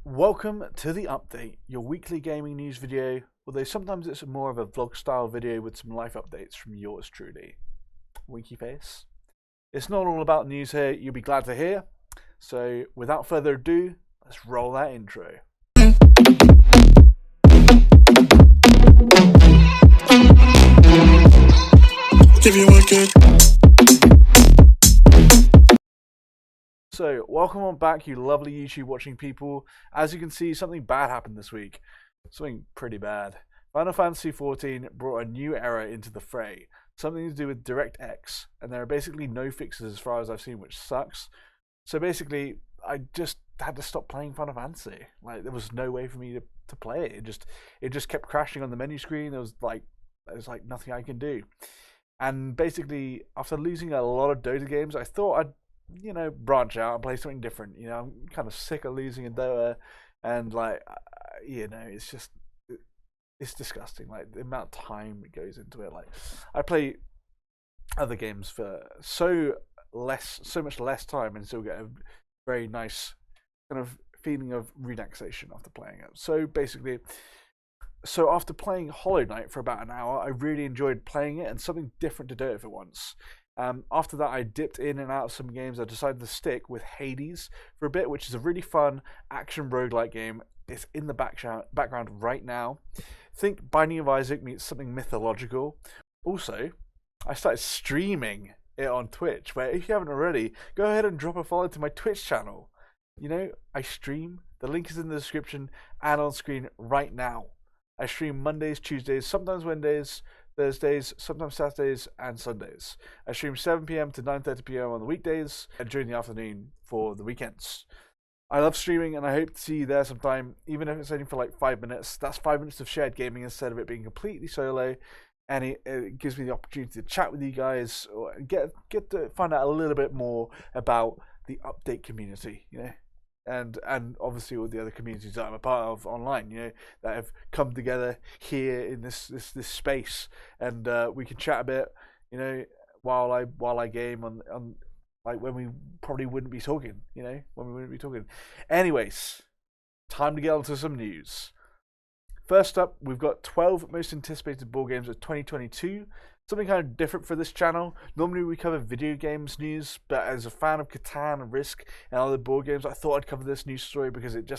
Welcome to the update, your weekly gaming news video, although sometimes it's more of a vlog style video with some life updates from yours truly, Winky Face. It's not all about news here, you'll be glad to hear. So without further ado, let's roll that intro. So, welcome on back, you lovely YouTube watching people. As you can see, something bad happened this week. Something pretty bad. Final Fantasy XIV brought a new error into the fray. Something to do with DirectX. And there are basically no fixes as far as I've seen, which sucks. So basically, I just had to stop playing Final Fantasy. Like, there was no way for me to play it. It just kept crashing on the menu screen. There was like nothing I can do. And basically, after losing a lot of Dota games, I thought I'd branch out and play something different. I'm kind of sick of losing in Dota, and it's disgusting. Like the amount of time that goes into it. Like I play other games for so much less time, and still get a very nice kind of feeling of relaxation after playing it. So after playing Hollow Knight for about an hour, I really enjoyed playing it and something different to do it for once. After that, I dipped in and out of some games. I decided to stick with Hades for a bit, which is a really fun action roguelike game. It's in the background right now. Think Binding of Isaac meets something mythological. Also, I started streaming it on Twitch, where if you haven't already, go ahead and drop a follow to my Twitch channel. I stream. The link is in the description and on screen right now. I stream Mondays, Tuesdays, sometimes Wednesdays, Thursdays, sometimes Saturdays, and Sundays. I stream 7 PM to 9:30 PM on the weekdays and during the afternoon for the weekends. I love streaming and I hope to see you there sometime, even if it's only for like 5 minutes. That's 5 minutes of shared gaming instead of it being completely solo, and it gives me the opportunity to chat with you guys or get to find out a little bit more about the update community, and obviously all the other communities that I'm a part of online, that have come together here in this space, and we can chat a bit, while I game on like when we probably wouldn't be talking, Anyways, time to get on to some news. First up, we've got 12 most anticipated board games of 2022. Something kind of different for this channel. Normally we cover video games news, but as a fan of Catan and Risk and other board games, I thought I'd cover this news story because it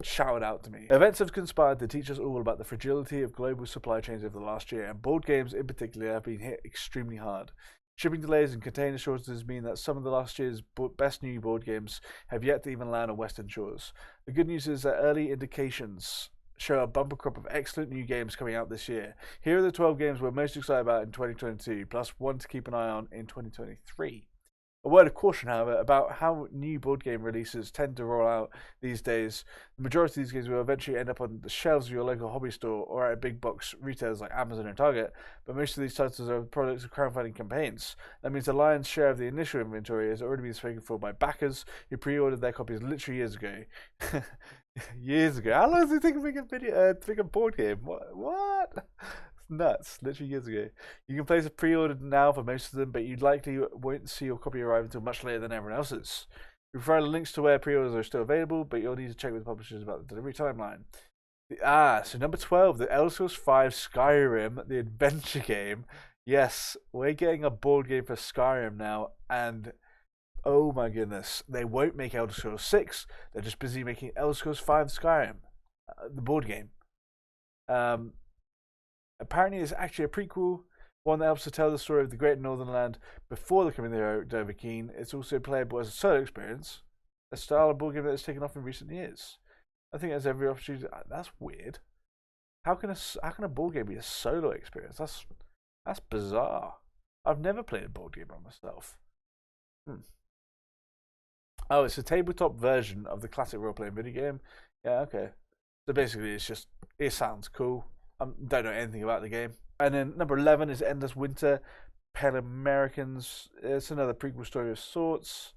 shouted out to me. Events have conspired to teach us all about the fragility of global supply chains over the last year, and board games in particular have been hit extremely hard. Shipping delays and container shortages mean that some of the last year's best new board games have yet to even land on Western shores. The good news is that early indications show a bumper crop of excellent new games coming out this year. Here are the 12 games we're most excited about in 2022, plus one to keep an eye on in 2023. A word of caution, however, about how new board game releases tend to roll out these days. The majority of these games will eventually end up on the shelves of your local hobby store or at big box retailers like Amazon and Target, but most of these titles are products of crowdfunding campaigns. That means the lion's share of the initial inventory has already been spoken for by backers who pre-ordered their copies literally years ago. Years ago? How long does it take to make a board game? What? Nuts, literally years ago. You can place a pre-order now for most of them, but you likely won't see your copy arrive until much later than everyone else's. We provide links to where pre-orders are still available, but you'll need to check with the publishers about the delivery timeline. So number 12, the Elder Scrolls V Skyrim, the adventure game. Yes, we're getting a board game for Skyrim now, and oh my goodness, they won't make Elder Scrolls 6, they're just busy making Elder Scrolls V Skyrim, the board game. Apparently, it's actually a prequel, one that helps to tell the story of the Great Northern Land before the coming of the Dovahkiin. It's also playable as a solo experience, a style of board game that has taken off in recent years. I think there's every opportunity. That's weird. How can a board game be a solo experience? That's bizarre. I've never played a board game by myself. Oh, it's a tabletop version of the classic role-playing video game. Yeah, okay. So basically, it sounds cool. Don't know anything about the game. And then number 11 is Endless Winter, Pale Americans. It's another prequel story of sorts.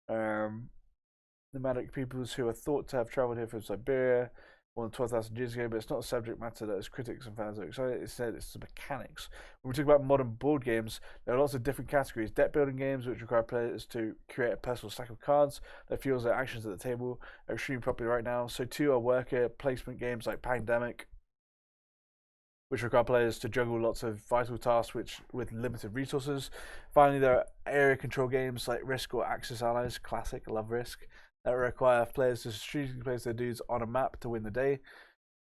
Nomadic peoples who are thought to have traveled here from Siberia more than 12,000 years ago, but it's not a subject matter that as critics and fans are excited. Instead, it's the mechanics. When we talk about modern board games, there are lots of different categories. Deck building games, which require players to create a personal stack of cards that fuels their actions at the table, are extremely popular right now. So too are worker placement games like Pandemic, which require players to juggle lots of vital tasks with limited resources. Finally, there are area control games like Risk or Axis Allies, classic, love Risk, that require players to strategically place their dudes on a map to win the day.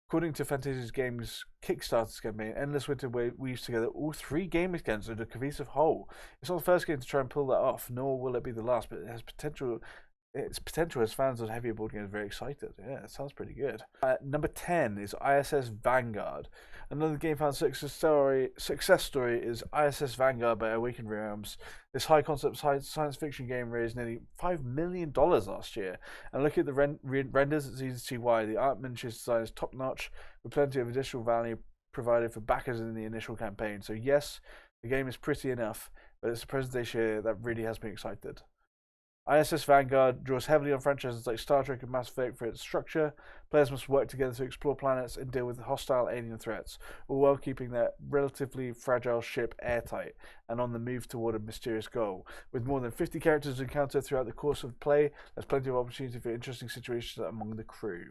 According to Fantasia's Games Kickstarter campaign, Endless Winter weaves together all three game mechanics into a cohesive whole. It's not the first game to try and pull that off, nor will it be the last, but it has potential. Its potential as fans of heavier board games are very excited. Yeah, it sounds pretty good. Number 10 is Iss Vanguard. Another game fan success story is Iss Vanguard by Awakened Realms. This high concept science fiction game raised nearly $5 million last year. And look at the renders, it's easy to see why. The art miniature design is top notch, with plenty of additional value provided for backers in the initial campaign. So yes, the game is pretty enough, but it's a presentation here that really has me excited. Iss Vanguard draws heavily on franchises like Star Trek and Mass Effect for its structure. Players must work together to explore planets and deal with hostile alien threats, all while keeping their relatively fragile ship airtight and on the move toward a mysterious goal. With more than 50 characters to encounter throughout the course of play, there's plenty of opportunity for interesting situations among the crew.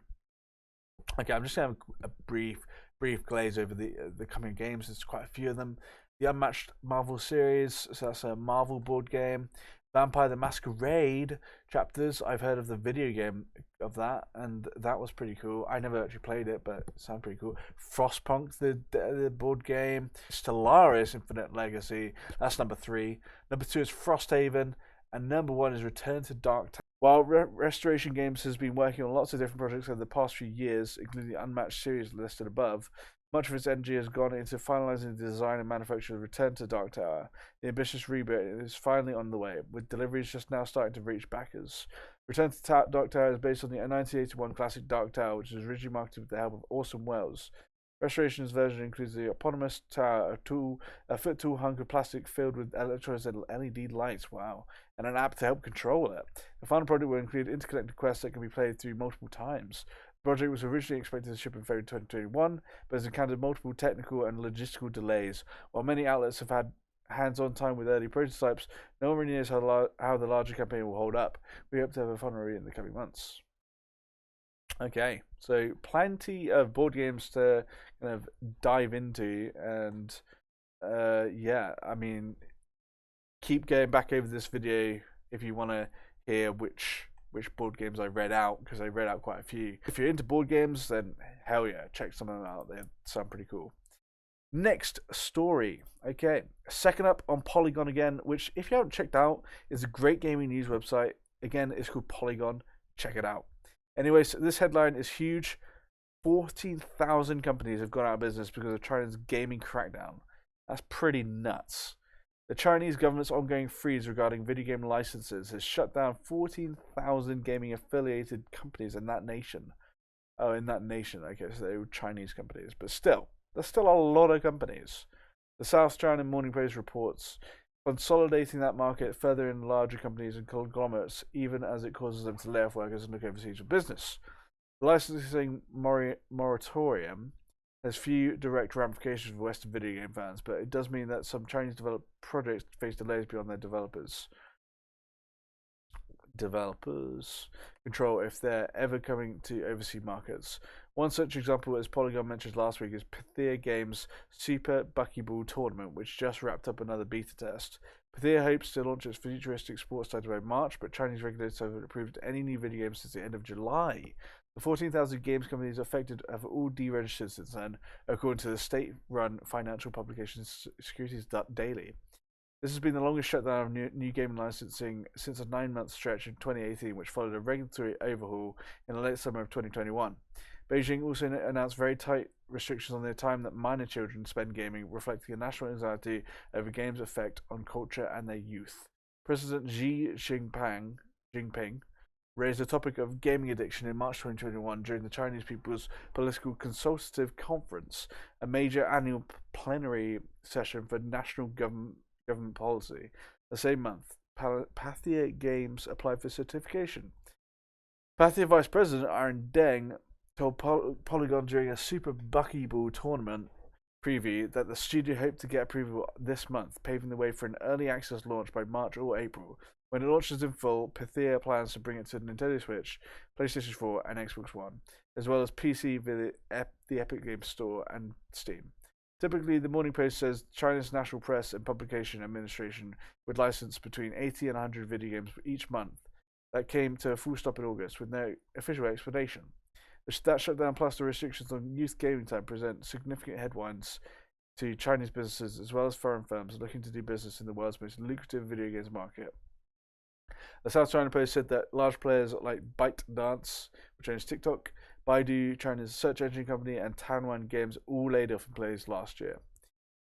Okay, I'm just going to have a brief glaze over the coming games. There's quite a few of them. The Unmatched Marvel series, so that's a Marvel board game. Vampire the Masquerade chapters. I've heard of the video game of that, and that was pretty cool. I never actually played it, but it sounded pretty cool. Frostpunk, the board game. Stellaris Infinite Legacy. That's number 3. Number 2 is Frosthaven, and number 1 is Return to Dark Tower. While Restoration Games has been working on lots of different projects over the past few years, including the Unmatched series listed above, much of its energy has gone into finalizing the design and manufacture of Return to Dark Tower. The ambitious reboot is finally on the way, with deliveries just now starting to reach backers. Return to Dark Tower is based on the 1981 classic Dark Tower, which was originally marketed with the help of Orson Welles. Restoration's version includes the eponymous tower, a foot-tall hunk of plastic filled with electronic LED lights, wow, and an app to help control it. The final product will include interconnected quests that can be played through multiple times. The project was originally expected to ship in February 2021, but has encountered multiple technical and logistical delays. While many outlets have had hands-on time with early prototypes, no one really knows how the larger campaign will hold up. We hope to have a fun review in the coming months. Okay, so plenty of board games to kind of dive into, and yeah, I mean, keep going back over this video if you want to hear which board games I read out, because I read out quite a few. If you're into board games, then hell yeah, check some of them out. They sound pretty cool. Next story. Okay, second up on Polygon again, which if you haven't checked out, is a great gaming news website. Again, it's called Polygon. Check it out. Anyway, so this headline is huge. 14,000 companies have gone out of business because of China's gaming crackdown. That's pretty nuts. The Chinese government's ongoing freeze regarding video game licenses has shut down 14,000 gaming-affiliated companies in that nation. Oh, in that nation, okay, so they were Chinese companies. But still, there's still a lot of companies. The South China Morning Post reports consolidating that market further in larger companies and conglomerates, even as it causes them to lay off workers and look overseas for business. The licensing moratorium has few direct ramifications for Western video game fans, but it does mean that some Chinese developed projects face delays beyond their developers control if they're ever coming to overseas markets. One such example, as Polygon mentioned last week, is Pythia Games' Super Buckyball Tournament, which just wrapped up another beta test. Pythia hopes to launch its futuristic sports title by March, but Chinese regulators haven't approved any new video games since the end of July. The 14,000 games companies affected have all deregistered since then, according to the state-run financial publication Securities Daily. This has been the longest shutdown of new gaming licensing since a 9-month stretch in 2018, which followed a regulatory overhaul in the late summer of 2021. Beijing also announced very tight restrictions on the time that minor children spend gaming, reflecting a national anxiety over games' effect on culture and their youth. President Xi Jinping raised the topic of gaming addiction in March 2021 during the Chinese People's Political Consultative Conference, a major annual plenary session for national government policy. The same month, Pythia Games applied for certification. Pythia Vice President Aaron Deng told Polygon during a Super Buckyball tournament preview that the studio hoped to get approval this month, paving the way for an early access launch by March or April. When it launches in full, Pythia plans to bring it to Nintendo Switch, PlayStation 4, and Xbox One, as well as PC via the Epic Games Store and Steam. Typically, the Morning Post says China's National Press and Publication Administration would license between 80 and 100 video games each month. That came to a full stop in August, with no official explanation. That shutdown plus the restrictions on youth gaming time present significant headwinds to Chinese businesses as well as foreign firms looking to do business in the world's most lucrative video games market. The South China Post said that large players like ByteDance, which owns TikTok, Baidu, China's search engine company, and Tanwan Games all laid off employees last year.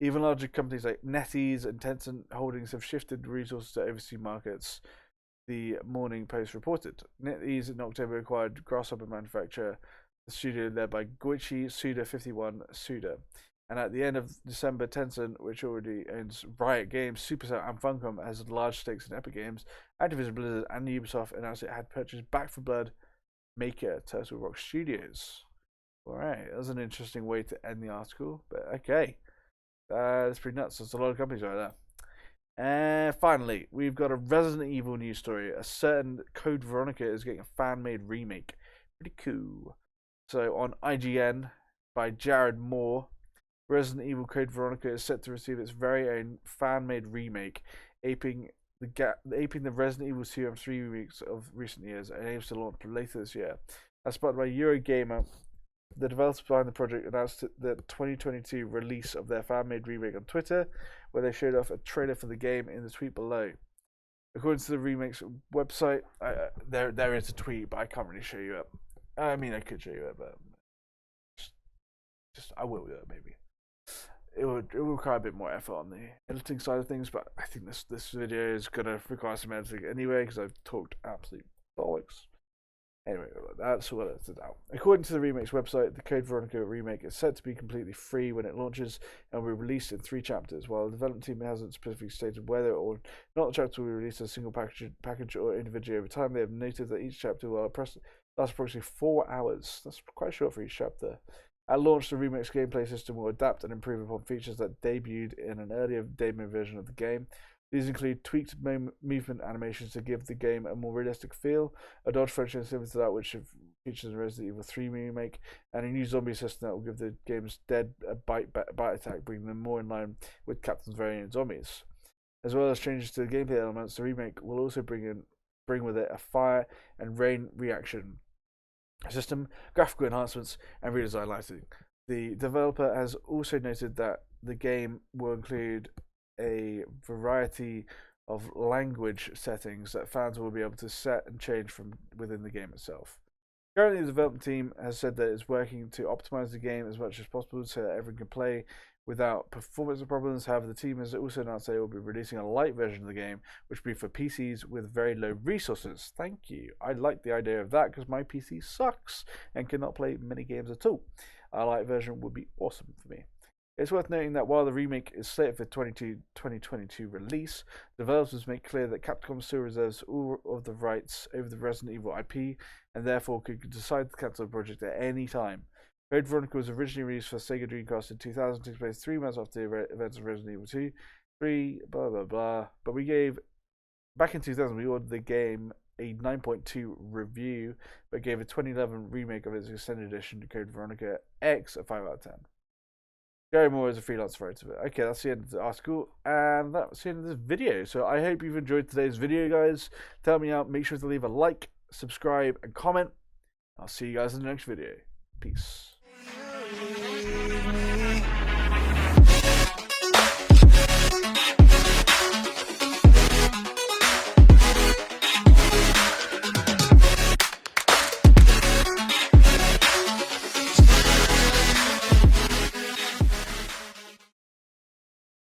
Even larger companies like NetEase and Tencent Holdings have shifted resources to overseas markets, the Morning Post reported. NetEase in October acquired Grasshopper manufacturer, the studio led by Goichi Suda51 Suda. And at the end of December, Tencent, which already owns Riot Games, Supercell, and Funcom, has large stakes in Epic Games, Activision Blizzard, and Ubisoft announced it had purchased Back 4 Blood maker Turtle Rock Studios. Alright, that was an interesting way to end the article, but okay. That's pretty nuts. There's a lot of companies right there. And finally, we've got a Resident Evil news story. A certain Code Veronica is getting a fan-made remake. Pretty cool. So on IGN by Jared Moore, Resident Evil Code Veronica is set to receive its very own fan-made remake, aping the Resident Evil 2 and 3 remakes of recent years, and aims to launch later this year. As spotted by Eurogamer, the developers behind the project announced the 2022 release of their fan-made remake on Twitter, where they showed off a trailer for the game in the tweet below. According to the remake's website, there is a tweet, but I can't really show you it. I mean, I could show you it, but just I will do it maybe. It would require a bit more effort on the editing side of things, but I think this video is gonna require some editing anyway because I've talked absolute bollocks. Anyway, that's what it's about. According to the remake's website, the Code Veronica remake is set to be completely free when it launches and will be released in 3 chapters. While the development team hasn't specifically stated whether or not the chapter will be released as a single package or individually over time, they have noted that each chapter will last approximately 4 hours. That's quite short for each chapter. At launch, the remake's gameplay system will adapt and improve upon features that debuted in an earlier demo version of the game. These include tweaked movement animations to give the game a more realistic feel, a dodge function similar to that which features in Resident Evil 3 remake, and a new zombie system that will give the game's dead a bite attack, bringing them more in line with Captain's variant zombies. As well as changes to the gameplay elements, the remake will also bring with it a fire and rain reaction system, graphical enhancements, and redesigned lighting. The developer has also noted that the game will include a variety of language settings that fans will be able to set and change from within the game itself. Currently, the development team has said that it's working to optimize the game as much as possible so that everyone can play without performance problems. However, the team has also announced they will be releasing a light version of the game, which will be for PCs with very low resources. Thank you. I like the idea of that because my PC sucks and cannot play many games at all. A light version would be awesome for me. It's worth noting that while the remake is slated for 2022 release, developers make clear that Capcom still reserves all of the rights over the Resident Evil IP and therefore could decide to cancel the project at any time. Code Veronica was originally released for Sega Dreamcast in 2000, took place 3 months after the events of Resident Evil 2, 3, blah blah blah. But back in 2000, we ordered the game a 9.2 review, but gave a 2011 remake of its extended edition to Code Veronica X a 5 out of 10. Gary Moore is a freelance writer. Okay, that's the end of the article, and that's the end of this video. So I hope you've enjoyed today's video, guys. Tell me out. Make sure to leave a like, subscribe, and comment. I'll see you guys in the next video. Peace.